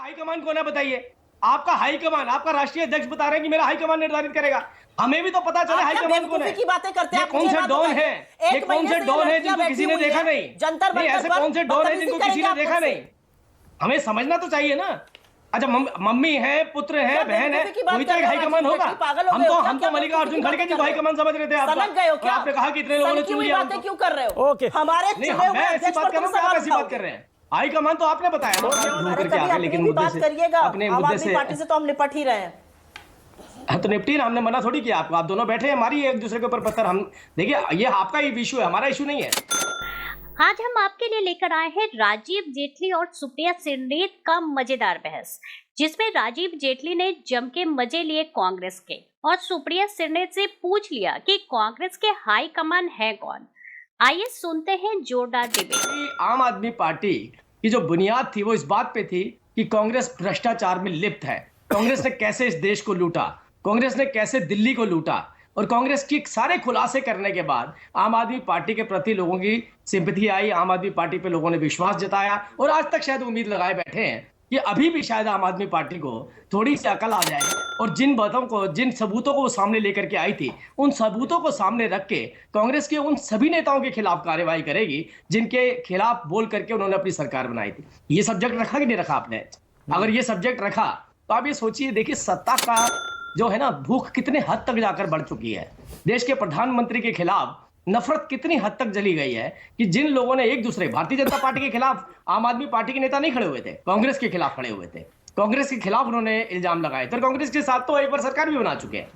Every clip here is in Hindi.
हाईकमान कौन है बताइए? आपका हाईकमान, आपका राष्ट्रीय अध्यक्ष बता रहे हैं कि मेरा हाईकमान निर्धारित करेगा। हमें भी तो पता चले हाईकमान कौन है। की बातें करते हैं ये कौन से डॉन है? ये कौन से डॉन है जिनको किसी ने देखा नहीं? नहीं, ऐसे कौन से डॉन है जिनको किसी ने देखा नहीं? हमें समझना तो चाहिए ना। अच्छा, मम्मी है, पुत्र है, बहन है, वही तो एक हाईकमान होगा। हम तो मल्लिकार्जुन खड़गे जी को हाईकमान समझ रहे थे। आपने कहा कि इतने लोगों ने चुन लिया। बातें क्यों कर रहे हो? ओके, हमारे मैं ऐसी बात कर रहा हूँ, आप ऐसी बात कर रहे हैं। हाईकमान तो आपने बताया ना। लेकिन मुद्दे से, अपने मुद्दे से पार्टी से तो हम निपट ही रहे हैं। तो निपटी ना, हमने मना थोड़ी किया आपको। आप दोनों बैठे हैं, मारी एक दूसरे के ऊपर पत्थर। हम देखिए, ये आपका ही इशू है, हमारा इशू नहीं है। आज हम आपके लिए लेकर आए हैं राजीव जेटली और सुप्रिया सिरनेत का मजेदार बहस, जिसमें राजीव जेटली ने जम के मजे लिए कांग्रेस के और सुप्रिया सिरनेत से पूछ लिया कि कांग्रेस के हाई कमान है कौन। आइए सुनते हैं जोरदार डिबेट। आम आदमी पार्टी की जो बुनियाद थी वो इस बात पे थी कि कांग्रेस भ्रष्टाचार में लिप्त है। कांग्रेस ने कैसे इस देश को लूटा, कांग्रेस ने कैसे दिल्ली को लूटा, और कांग्रेस की सारे खुलासे करने के बाद आम आदमी पार्टी के प्रति लोगों की सिंपैथी आई। आम आदमी पार्टी पे लोगों ने विश्वास जताया और आज तक शायद उम्मीद लगाए बैठे हैं कि अभी भी शायद आम आदमी पार्टी को थोड़ी सी अकल आ जाए और जिन बातों को, जिन सबूतों को वो सामने लेकर के आई थी, उन सबूतों को सामने रख के कांग्रेस के उन सभी नेताओं के खिलाफ कार्रवाई करेगी जिनके खिलाफ बोल करके उन्होंने अपनी सरकार बनाई थी। ये सब्जेक्ट रखा कि नहीं रखा आपने? अगर ये सब्जेक्ट रखा तो आप ये सोचिए, देखिए सत्ता का जो है ना भूख कितने हद तक जाकर बढ़ चुकी है। देश के प्रधानमंत्री के खिलाफ नफरत कितनी हद तक जली गई है कि जिन लोगों ने एक दूसरे, भारतीय जनता पार्टी के खिलाफ आम आदमी पार्टी के नेता नहीं खड़े हुए थे, कांग्रेस के खिलाफ खड़े हुए थे। कांग्रेस के खिलाफ उन्होंने इल्जाम लगाए थे, कांग्रेस के साथ तो एक बार सरकार भी बना चुके हैं।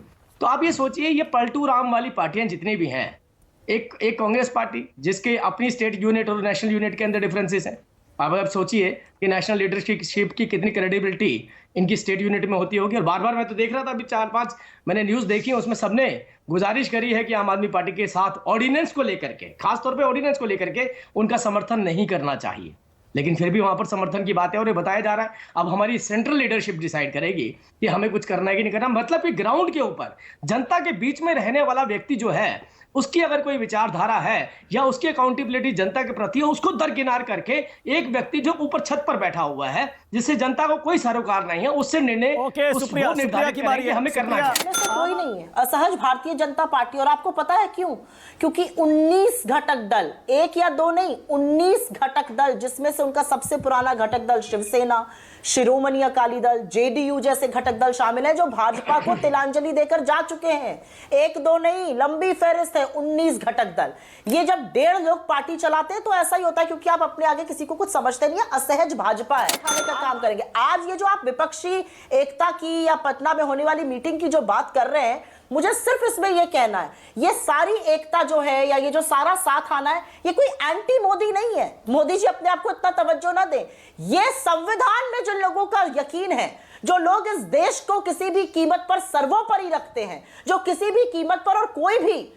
तो आप ये सोचिए, ये पलटू राम वाली पार्टियां जितनी भी हैं, एक कांग्रेस पार्टी जिसके अपनी स्टेट यूनिट और नेशनल यूनिट के अंदर डिफरेंसेस हैं। अब सोचिए कि नेशनल लीडरशिप की कितनी क्रेडिबिलिटी इनकी स्टेट यूनिट में होती होगी। और बार बार मैं तो देख रहा था, अभी 4-5 मैंने न्यूज देखी, उसमें सबने गुजारिश करी है कि आम आदमी पार्टी के साथ ऑर्डिनेंस को लेकर के, खासतौर पे ऑर्डिनेंस को लेकर के उनका समर्थन नहीं करना चाहिए। लेकिन फिर भी वहां पर समर्थन की बात है और ये बताया जा रहा है अब हमारी सेंट्रल लीडरशिप डिसाइड करेगी कि हमें कुछ करना है कि नहीं करना। मतलब कि ग्राउंड के ऊपर जनता के बीच में रहने वाला व्यक्ति जो है, उसकी अगर कोई विचारधारा है या उसकी अकाउंटेबिलिटी जनता के प्रति है, उसको दरकिनार करके एक व्यक्ति जो ऊपर छत पर बैठा हुआ है, जिससे जनता को कोई सरोकार नहीं है, उससे निर्णय सुप्रिया की बारी है, हमें करना है। कोई नहीं है असहज भारतीय जनता पार्टी। और आपको पता है क्यों? क्योंकि 19 घटक दल, एक या दो नहीं, 19 घटक दल, जिसमें से उनका सबसे पुराना घटक दल शिवसेना, शिरोमणि अकाली दल, जेडीयू जैसे घटक दल शामिल हैं, जो भाजपा को तिलांजलि देकर जा चुके हैं। एक दो नहीं, लंबी फहरिस्त है, 19 घटक दल। ये जब 1.5 लोग पार्टी चलाते हैं तो ऐसा ही होता है, क्योंकि आप अपने आगे किसी को कुछ समझते नहीं है। असहज भाजपा है, खाने का काम करेंगे। आज ये जो आप विपक्षी एकता की या पटना में होने वाली मीटिंग की जो बात कर रहे हैं, मुझे सिर्फ इसमें यह कहना है, ये सारी एकता जो है या ये जो सारा साथ आना है, ये कोई एंटी मोदी नहीं है। मोदी जी अपने आप को इतना तवज्जो ना दें। ये संविधान में जिन लोगों का यकीन है, जो लोग इस देश को किसी भी कीमत पर सर्वोपरि रखते हैं, जो किसी भी कीमत पर और कोई भी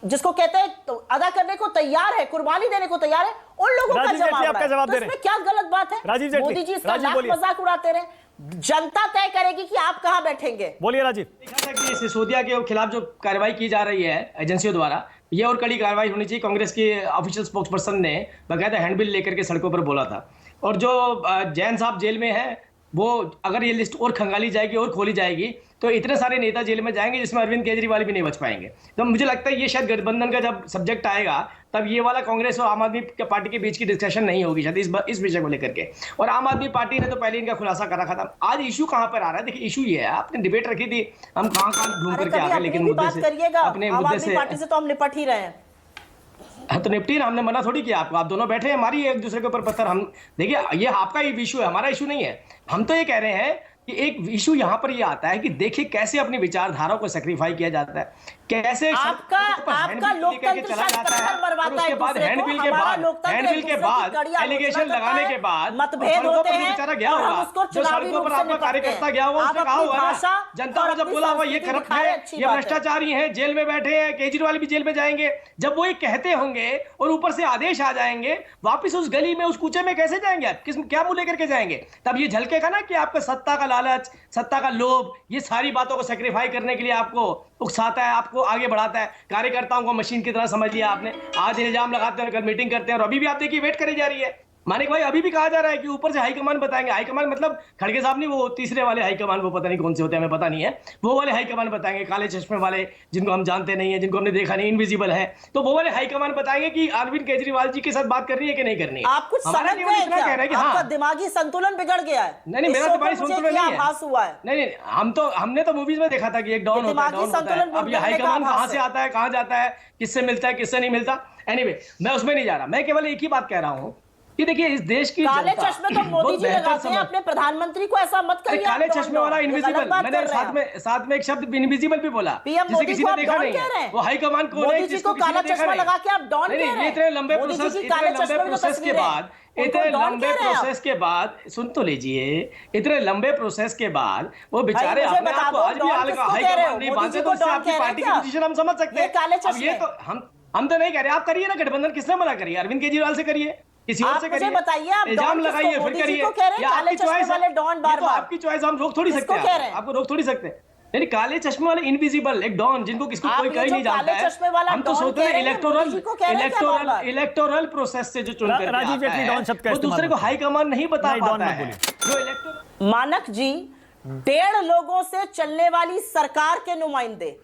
जिसको कहते हैं तो अदा करने को तैयार है, कुर्बानी देने को तैयार है, उन लोगों का जवाब है। तो इसमें क्या गलत बात है? मोदी जी इसका मजाक उड़ाते रहे, जनता तय करेगी कि आप कहां बैठेंगे। बोलिए राजीव। देखा था कि सिसोदिया के खिलाफ जो कार्रवाई की जा रही है एजेंसियों द्वारा, ये और कड़ी कार्रवाई होनी चाहिए। कांग्रेस के ऑफिशियल स्पोक्स पर्सन ने बकायदा हैंडबिल लेकर के सड़कों पर बोला था। और जो जैन साहब जेल में है, वो अगर ये लिस्ट और खंगाली जाएगी और खोली जाएगी तो इतने सारे नेता जेल में जाएंगे जिसमें अरविंद केजरीवाल भी नहीं बच पाएंगे। तो मुझे लगता है ये शायद गठबंधन का जब सब्जेक्ट आएगा तब ये वाला कांग्रेस और आम आदमी पार्टी के बीच की डिस्कशन नहीं होगी शायद इस विषय को लेकर के। और आम आदमी पार्टी ने तो पहले इनका खुलासा कर रखा था। आज इशू कहां पर आ रहा है? देखिए इशू ये है, आपने डिबेट रखी थी, हम कहां घूम करके आ गए, लेकिन मुद्दे से तो हम निपट ही रहे हैं। तो निपटी ना, हमने मना थोड़ी किया आपको। आप दोनों बैठे हैं, मारिए एक दूसरे के ऊपर पत्थर। हम देखिए, ये आपका ही इशू है, हमारा इशू नहीं है। हम तो ये कह रहे हैं कि एक इशू यहां पर ये आता है कि देखिए कैसे अपनी विचारधारा को सैक्रिफाई किया जाता है, कैसे आपका लोकतंत्र चला जाता है। और उसके बाद हैंडबिल के बाद एलिगेशन लगाने के बाद मतभेद होते हैं, बेचारा गया होगा, जो सड़कों पर आपका कार्यकर्ता गया होगा, उसने कहा होगा ना, जनता को जब बोला हुआ ये करप्ट है, ये भ्रष्टाचारी है, जेल में बैठे हैं, केजरीवाल भी जेल में जाएंगे, जब वो ये कहते होंगे और ऊपर से आदेश आ जाएंगे, वापिस उस गली में, उस कूचे में कैसे जाएंगे आप? क्या मुंह लेकर के जाएंगे? तब ये झलकेगा ना कि आपका सत्ता का लालच, सत्ता का लोभ, ये सारी बातों को सेक्रीफाई करने के लिए आपको उकसाता है, आपको आगे बढ़ाता है। कार्यकर्ताओं को मशीन की तरह समझ लिया आपने। आज इल्जाम लगाते हैं, कल मीटिंग करते हैं, और अभी भी आप देखिए वेट करी जा रही है। मानिक भाई अभी भी कहा जा रहा है कि ऊपर से हाईकमान बताएंगे। हाईकमान मतलब खड़गे साहब नहीं, वो तीसरे वाले हाईकमान, वो पता नहीं कौन से होते हैं, हमें पता नहीं है, वो वाले हाईकमान बताएंगे, काले चश्मे वाले, जिनको हम जानते नहीं है, जिनको हमने देखा नहीं, इनविजिबल है, तो वो वाले हाईकमान बताएंगे कि अरविंद केजरीवाल जी के साथ बात कर रही है कि नहीं करनी है। आप कुछ समझ गए क्या? आपका दिमागी संतुलन बिगड़ गया है। नहीं, मेरा दिमागी संतुलन नहीं है। आभास हुआ है। नहीं, हमने तो मूवीज में देखा था कि एक डॉन होता है, डॉन होता है। अब ये हाईकमान कहां से आता है, कहां जाता है, किससे मिलता है, किससे नहीं मिलता। एनीवे, मैं उसमें नहीं जा रहा, मैं केवल एक ही बात कह रहा हूं कि देखिए इस देश की काले चश्मे तो मोदी जी लगाते हैं, अपने प्रधानमंत्री को ऐसा मत करिए। काले चश्मे वाला इनविजिबल, मैंने साथ में एक शब्द इनविजिबल भी बोला, जिसे किसी ने देखा नहीं है। वो हाईकमान कौन है जिसको काला चश्मा लगा के आप डॉन कह रहे हैं? इतने लंबे प्रोसेस के बाद, इतने लंबे प्रोसेस के बाद, सुन तो लीजिए, इतने लंबे प्रोसेस के बाद वो बेचारे अपने आप को आज भी हाईकमान नहीं मानते, तो उससे आपकी पार्टी की पोजीशन हम समझ सकते हैं। अब ये तो हम तो नहीं कह रहे, आप करिए ना गठबंधन, किसने मना करिए? अरविंद केजरीवाल से करिए, किसी और से करिए, बताइए, आप इल्जाम लगाइए, फिर करिए। काले चश्मे वाले डॉन बार-बार, आपकी चॉइस, हम रोक थोड़ी सकते हैं, आपको रोक थोड़ी सकते हैं। यानी काले चश्मे वाले इनविजिबल, एक डॉन जिनको किसको कोई कहीं नहीं जानता है। हम तो सोचते हैं इलेक्टोरल प्रोसेस से जो चुनकर राजीव जेटली डॉन शब्द का वो दूसरे को हाईकमान नहीं बता पाता है। मानक जी, 1.5 लोगों से चलने वाली सरकार के नुमाइंदे,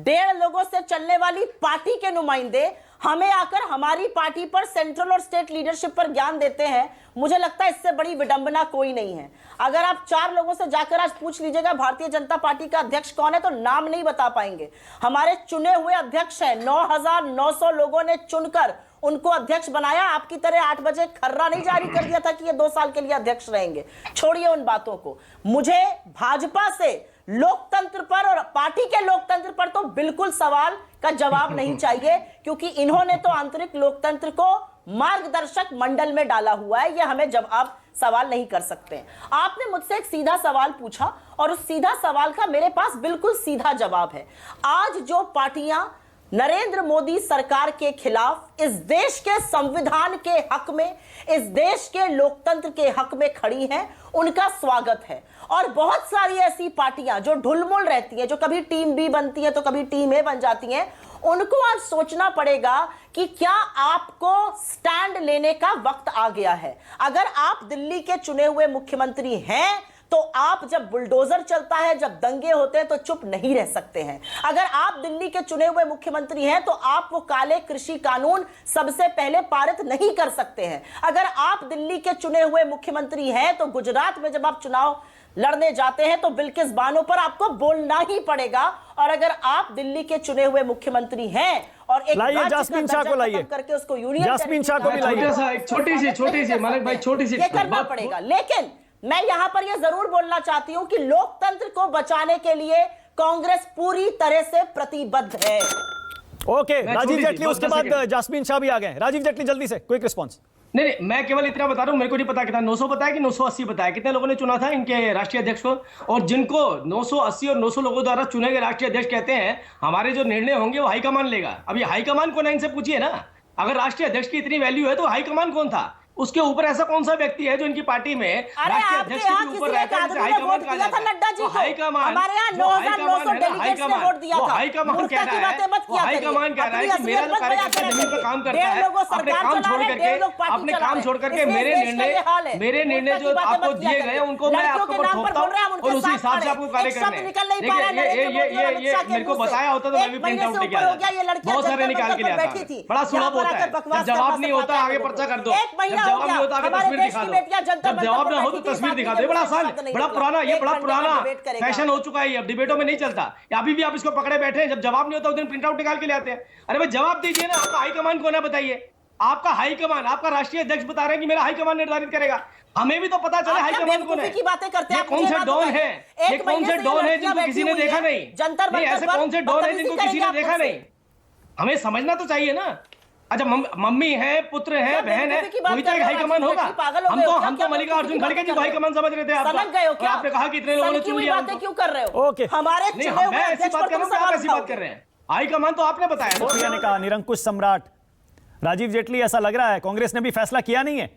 1.5 लोगों से चलने वाली पार्टी के नुमाइंदे हमें आकर हमारी पार्टी पर, सेंट्रल और स्टेट लीडरशिप पर ज्ञान देते हैं। मुझे लगता है इससे बड़ी विडंबना कोई नहीं है। अगर आप 4 लोगों से जाकर आज पूछ लीजिएगा भारतीय जनता पार्टी का अध्यक्ष कौन है, तो नाम नहीं बता पाएंगे। हमारे चुने हुए अध्यक्ष हैं, 9,900 लोगों ने चुनकर उनको अध्यक्ष बनाया। आपकी तरह 8 बजे खर्रा नहीं जारी कर दिया था कि ये 2 साल के लिए अध्यक्ष रहेंगे। छोड़िए उन बातों को। मुझे भाजपा से लोकतंत्र पर और पार्टी के लोकतंत्र पर तो बिल्कुल सवाल का जवाब नहीं चाहिए, क्योंकि इन्होंने तो आंतरिक लोकतंत्र को मार्गदर्शक मंडल में डाला हुआ है। यह हमें जवाब सवाल नहीं कर सकते। आपने मुझसे एक सीधा सवाल पूछा और उस सीधा सवाल का मेरे पास बिल्कुल सीधा जवाब है। आज जो पार्टियां नरेंद्र मोदी सरकार के खिलाफ इस देश के संविधान के हक में, इस देश के लोकतंत्र के हक में खड़ी हैं, उनका स्वागत है। और बहुत सारी ऐसी पार्टियां जो ढुलमुल रहती हैं, जो कभी टीम बी बनती है तो कभी टीम ए बन जाती हैं, उनको आज सोचना पड़ेगा कि क्या आपको स्टैंड लेने का वक्त आ गया है। अगर आप दिल्ली के चुने हुए मुख्यमंत्री हैं तो आप, जब बुलडोजर चलता है, जब दंगे होते हैं, तो चुप नहीं रह सकते हैं। अगर आप दिल्ली के चुने हुए मुख्यमंत्री हैं तो आप वो काले कृषि कानून सबसे पहले पारित नहीं कर सकते हैं। अगर आप दिल्ली के चुने हुए मुख्यमंत्री हैं तो गुजरात में जब आप चुनाव लड़ने जाते हैं तो बिल्किस बानो पर आपको बोलना ही पड़ेगा। और अगर आप दिल्ली के चुने हुए मुख्यमंत्री हैं और एक जास्मीन शाह को लाइए, करके उसको यूनियन जास्मीन शाह को भी लाइए, छोटी सी मालिक भाई, छोटी सी करना पड़ेगा। लेकिन मैं यहां पर यह जरूर बोलना चाहती हूं कि लोकतंत्र को बचाने के लिए कांग्रेस पूरी तरह से प्रतिबद्ध है। ओके, राजीव जेटली, उसके बाद जास्मीन शाह भी आ गए। राजीव जेटली जल्दी से क्विक रिस्पांस। नहीं, मैं केवल इतना बता रहा हूं, मेरे को नहीं पता कितना 900 बताया कि 980 बताया, कितने लोगों ने चुना था इनके राष्ट्रीय अध्यक्ष को। और जिनको 980 और 900 लोगों द्वारा चुने गए राष्ट्रीय अध्यक्ष कहते हैं हमारे जो निर्णय होंगे वो हाईकमान लेगा। अब ये हाईकमान कौन है, इनसे पूछिए ना। अगर राष्ट्रीय अध्यक्ष की इतनी वैल्यू है तो हाईकमान कौन था? उसके ऊपर ऐसा कौन सा व्यक्ति है जो इनकी पार्टी में राष्ट्रीय अध्यक्ष के ऊपर रहता है, जिसे हाईकमान कहा जाता है? हाईकमान, हमारे यहाँ 9,900 डेलीगेट्स ने वोट दिया था। हाईकमान कह रहा है, वो हाईकमान कह रहा है कि मेरा जो कार्यकर्ता जमीन पर काम करता है, अपने काम छोड़ करके मेरे निर्णय जो आपको दिए गए उनको मैं आपको थोपता हूँ और उसी हिसाब से आपको कार्य करना है। ये मेरे को बताया होता तो मैं भी प्रिंट आउट लेके आता, बहुत सारे निकाल के ले आता। बड़ा सुलभ होता है, जवाब नहीं होता आगे पर्चा कर दो, जवाब नहीं होता आगे तस्वीर दिखा दो, जब जवाब ना हो तो तस्वीर दिखा दो। बड़ा आसान, बड़ा पुराना फैशन हो चुका है, अब डिबेटों में नहीं चलता। अभी भी आप इसको पकड़े बैठे हैं, जब जवाब नहीं होता उस दिन प्रिंट आउट निकाल के ले आते हैं। अरे भाई जवाब दीजिए ना, आपका हाईकमान कौन है बताइए। आपका हाईकमान, आपका राष्ट्रीय अध्यक्ष बता रहे हैं कि मेरा हाईकमान निर्धारित करेगा। हमें भी तो पता चले हाईकमान कौन है, की बातें करते हैं। कौन से डॉन है, ये कौन से डॉन है जिनको किसी ने देखा नहीं, ऐसे कौन से डॉन है जिनको किसी ने देखा नहीं, हमें समझना तो चाहिए ना। अच्छा, मम्मी है, पुत्र है, बहन है, वही तो एक हाईकमान होगा। हम तो मल्लिकार्जुन खड़गे जी को हाईकमान समझ रहे थे। आपने कहा कि इतने लोगों ने चुन लिया, क्यों कर रहे हो? ओके, हमारे मैं ऐसी बात कर रहा हूँ, आप ऐसी बात कर रहे हैं। हाईकमान तो आपने बताया ने कहा। निरंकुश सम्राट राजीव जेटली, ऐसा लग रहा है कांग्रेस ने भी फैसला किया नहीं है,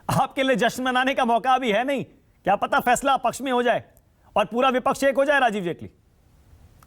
आपके लिए जश्न मनाने का मौका भी है नहीं। क्या पता फैसला पक्ष में हो जाए और पूरा विपक्ष एक हो जाए। राजीव जेटली,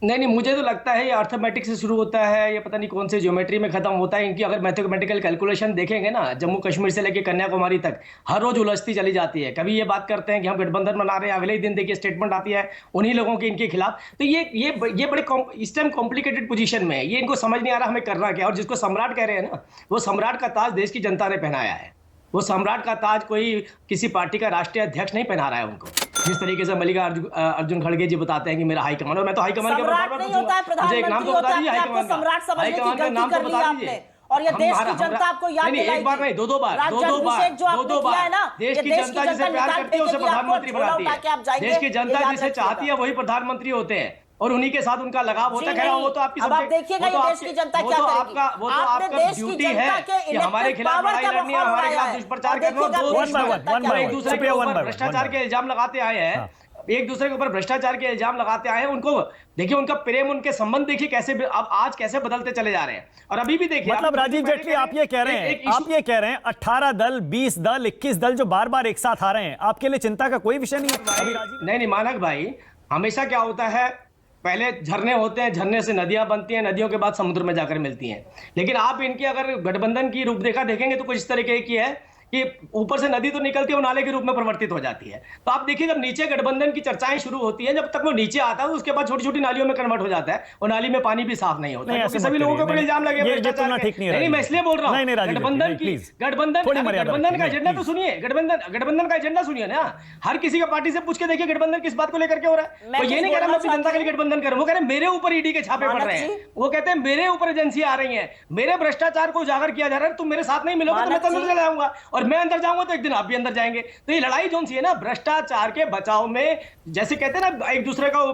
नहीं, मुझे तो लगता है ये अर्थमेटिक से शुरू होता है, ये पता नहीं कौन से ज्योमेट्री में खत्म होता है। इनकी अगर मैथमेटिकल कैलकुलेशन देखेंगे ना, जम्मू कश्मीर से लेकर कन्याकुमारी तक हर रोज उलझती चली जाती है। कभी ये बात करते हैं कि हम गठबंधन बना रहे हैं, अगले ही दिन देखिए स्टेटमेंट आती है उन्हीं लोगों की इनके खिलाफ। तो ये बड़े इस टाइम कॉम्प्लिकेटेड पोजीशन में है, ये इनको समझ नहीं आ रहा हमें करना क्या। और जिसको सम्राट कह रहे हैं ना, वो सम्राट का ताज देश की जनता ने पहनाया है। वो सम्राट का ताज कोई किसी पार्टी का राष्ट्रीय अध्यक्ष नहीं पहना रहा है उनको। जिस तरीके से अर्जुन खड़गे जी बताते हैं कि मेरा हाईकमान, और मैं तो हाईकमान के बारे में पूछूंगा, मुझे एक नाम तो बता दीजिए हाईकमान का। हाईकमान का नाम तो बता दीजिए। और ये देश की जनता आपको याद दिलाएगी। एक बार नहीं, दो बार देश की जनता जिसे प्यार करती है उसे प्रधानमंत्री बनाती है। देश की जनता जिसे चाहती है वही प्रधानमंत्री होते हैं, और उन्हीं के साथ उनका लगाव होता है। वो तो आपकी, अब आप देखिएगा ये देश की जनता क्या करेगी। वो तो आपका ड्यूटी है कि हमारे खिलाफ लड़ाई लड़नी है, हमारे खिलाफ दुष्प्रचार करना। एक दूसरे के ऊपर भ्रष्टाचार के इल्जाम लगाते आए हैं, एक दूसरे के ऊपर भ्रष्टाचार के इल्जाम लगाते आए हैं। उनको देखिए, उनका प्रेम, उनके संबंध देखिए कैसे अब आज कैसे बदलते चले जा रहे हैं। और अभी भी देखिए, मतलब राजीव जेटली आप ये कह रहे हैं 18 दल, 20 दल, 21 दल जो बार बार एक साथ आ रहे हैं, आपके लिए चिंता का कोई विषय नहीं है? नहीं, मानक भाई, हमेशा क्या होता है, पहले झरने होते हैं, झरने से नदियां बनती हैं, नदियों के बाद समुद्र में जाकर मिलती हैं। लेकिन आप इनकी अगर गठबंधन की रूपरेखा देखेंगे तो कुछ इस तरीके की है कि ऊपर से नदी तो निकलती है, वो नाले के रूप में परिवर्तित हो जाती है। तो आप देखिए, जब नीचे गठबंधन की चर्चाएं शुरू होती है, जब तक वो नीचे आता है उसके बाद छोटी छोटी नालियों में कन्वर्ट हो जाता है, और नाली में पानी भी साफ नहीं होता है, क्योंकि सभी लोगों के ऊपर इल्जाम लगे भ्रष्टाचार के। नहीं, मैं इसलिए बोल रहा हूँ, गठबंधन का एजेंडा तो सुनिए, गठबंधन का एजेंडा सुनिए ना। हर किसी का पार्टी से पूछ के देखिए गठबंधन किस बात को लेकर के हो रहा है। वो ये नहीं कह रहा मैं अपनी जनता के लिए गठबंधन करूं, वो कह रहे मेरे ऊपर ईडी के छापे पड़ रहे हैं, वो कहते हैं मेरे ऊपर एजेंसियां आ रही हैं, मेरे भ्रष्टाचार को उजागर किया जा रहा है, तुम मेरे साथ नहीं मिलोगे तो मैं अंदर चला जाऊंगा, और मैं अंदर जाऊंगा तो एक दिन आप भी अंदर जाएंगे। तो ये लड़ाई जो सी है ना, भ्रष्टाचार के बचाव में, जैसे कहते हैं ना, एक दूसरे को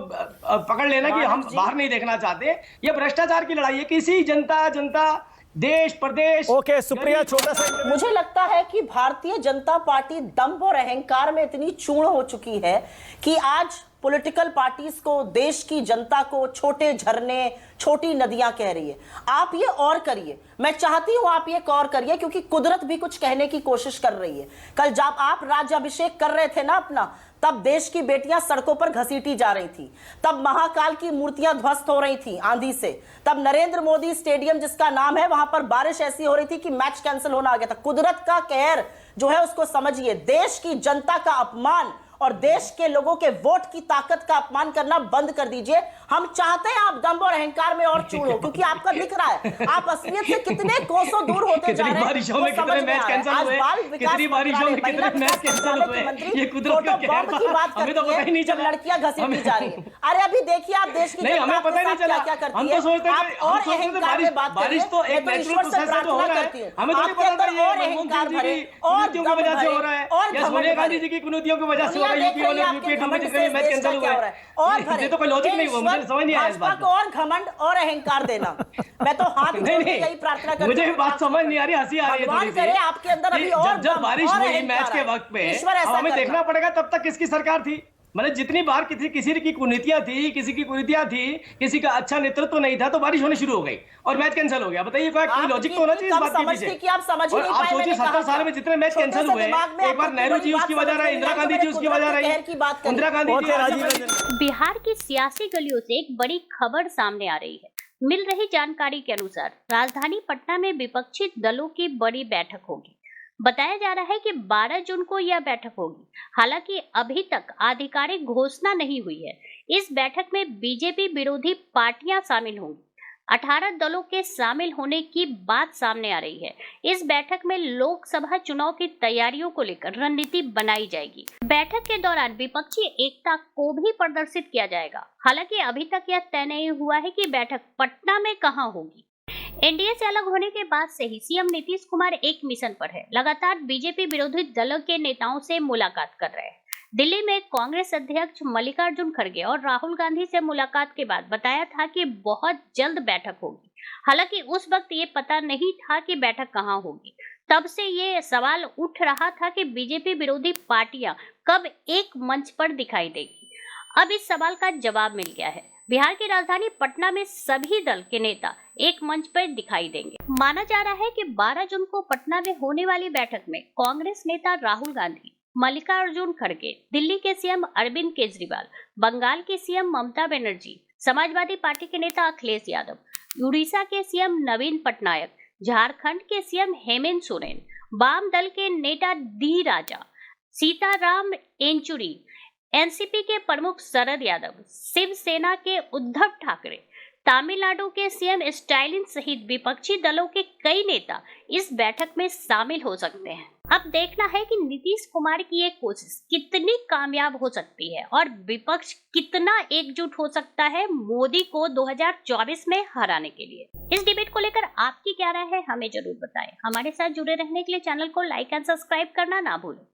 पकड़ लेना कि हम बाहर नहीं देखना चाहते, ये भ्रष्टाचार की लड़ाई है। किसी जनता देश प्रदेश। ओके, सुप्रिया, छोटा सा मुझे लगता है कि भारतीय जनता पार्टी दंभ और अहंकार में इतनी चूर्ण हो चुकी है कि आज पॉलिटिकल पार्टीज को, देश की जनता को छोटे झरने, छोटी नदियां कह रही है। आप ये और करिए, मैं चाहती हूं आप ये और करिए, क्योंकि कुदरत भी कुछ कहने की कोशिश कर रही है। कल जब आप राज्याभिषेक कर रहे थे ना अपना, तब देश की बेटियां सड़कों पर घसीटी जा रही थी, तब महाकाल की मूर्तियां ध्वस्त हो रही थी आंधी से, तब नरेंद्र मोदी स्टेडियम जिसका नाम है, वहां पर बारिश ऐसी हो रही थी कि मैच कैंसिल होना आ गया था। कुदरत का कहर जो है उसको समझिए। देश की जनता का अपमान और देश के लोगों के वोट की ताकत का अपमान करना बंद कर दीजिए। हम चाहते हैं आप दंभ और अहंकार में और चूड़ हो, क्योंकि आपका दिख रहा है आप असलियत से कितने कोसों दूर होते जा रहे हैं। बारिशों में कितने मैच कैंसिल हुए, कितनी बारिशों में कितने मैच कैंसिल हुए, ये कुदरत का कहर की बात हमें तो पता ही नहीं चला। लड़कियां घसीटी जा रही है। अरे अभी देखिए आप देश की जनता हमें पता ही नहीं चला, क्या करती है। हम तो सोचते थे और अहंकार में बात बारिश तो एक नेचुरल प्रोसेस है जो हो रहा है, हमें तो नहीं पता था ये मनमोहन सिंह जी की कुनीतियों की वजह से हो रहा है, या सोनिया गांधी जी की कुनीतियों की वजह से हो रहा है। यूपी वाले मैच कैंसिल हुआ है, और ये तो कोई लॉजिक नहीं हुआ, मुझे समझ नहीं आया इस बात को। और घमंड और अहंकार देना, मैं तो हाथ जोड़ के यही प्रार्थना करती हूं। मुझे बात समझ नहीं आ रही, हंसी आ रही है थोड़ी सी। आपके अंदर अभी और जब बारिश हुई मैच के वक्त पे, हमें देखना पड़ेगा तब तक किसकी सरकार थी। मतलब जितनी बार किसी की कुनीतियां थी, किसी का अच्छा नेतृत्व नहीं था, तो बारिश होनी शुरू हो गई और मैच कैंसिल हो गया। बताइए कोई लॉजिक तो होना चाहिए इस बात के पीछे। और आप सोचिए 70 साल में जितने मैच कैंसिल हुए, एक बार नेहरू जी उसकी वजह रहे, इंदिरा गांधी जी उसकी वजह रही, इंदिरा गांधी जी। बिहार की सियासी गलियों से एक बड़ी खबर सामने आ रही है। मिल रही जानकारी के अनुसार राजधानी पटना में विपक्षी दलों की बड़ी बैठक होगी। बताया जा रहा है कि 12 जून को यह बैठक होगी। हालांकि अभी तक आधिकारिक घोषणा नहीं हुई है। इस बैठक में बीजेपी विरोधी पार्टियां शामिल होंगी। 18 दलों के शामिल होने की बात सामने आ रही है। इस बैठक में लोकसभा चुनाव की तैयारियों को लेकर रणनीति बनाई जाएगी। बैठक के दौरान विपक्षी एकता को भी प्रदर्शित किया जाएगा। हालांकि अभी तक यह तय नहीं हुआ है कि बैठक पटना में कहां होगी। एनडीए से अलग होने के बाद से ही सीएम नीतीश कुमार एक मिशन पर है। लगातार बीजेपी विरोधी दलों के नेताओं से मुलाकात कर रहे हैं। दिल्ली में कांग्रेस अध्यक्ष मल्लिकार्जुन खड़गे और राहुल गांधी से मुलाकात के बाद बताया था कि बहुत जल्द बैठक होगी। हालांकि उस वक्त ये पता नहीं था कि बैठक कहां होगी। तब से ये सवाल उठ रहा था कि बीजेपी विरोधी पार्टियां कब एक मंच पर दिखाई देगी। अब इस सवाल का जवाब मिल गया है। बिहार की राजधानी पटना में सभी दल के नेता एक मंच पर दिखाई देंगे। माना जा रहा है कि 12 जून को पटना में होने वाली बैठक में कांग्रेस नेता राहुल गांधी, मल्लिकार्जुन खड़गे, दिल्ली के सीएम अरविंद केजरीवाल, बंगाल की सीएम ममता बनर्जी, समाजवादी पार्टी के नेता अखिलेश यादव, उड़ीसा के सीएम नवीन पटनायक, झारखंड के सीएम हेमंत सोरेन, वाम दल के नेता डी राजा, सीताराम येचुरी, एनसीपी के प्रमुख शरद यादव, शिवसेना के उद्धव ठाकरे, तमिलनाडु के सीएम स्टालिन सहित विपक्षी दलों के कई नेता इस बैठक में शामिल हो सकते हैं। अब देखना है कि नीतीश कुमार की ये कोशिश कितनी कामयाब हो सकती है और विपक्ष कितना एकजुट हो सकता है मोदी को 2024 में हराने के लिए। इस डिबेट को लेकर आपकी क्या राय है, हमें जरूर बताएं। हमारे साथ जुड़े रहने के लिए चैनल को लाइक एंड सब्सक्राइब करना ना भूलें।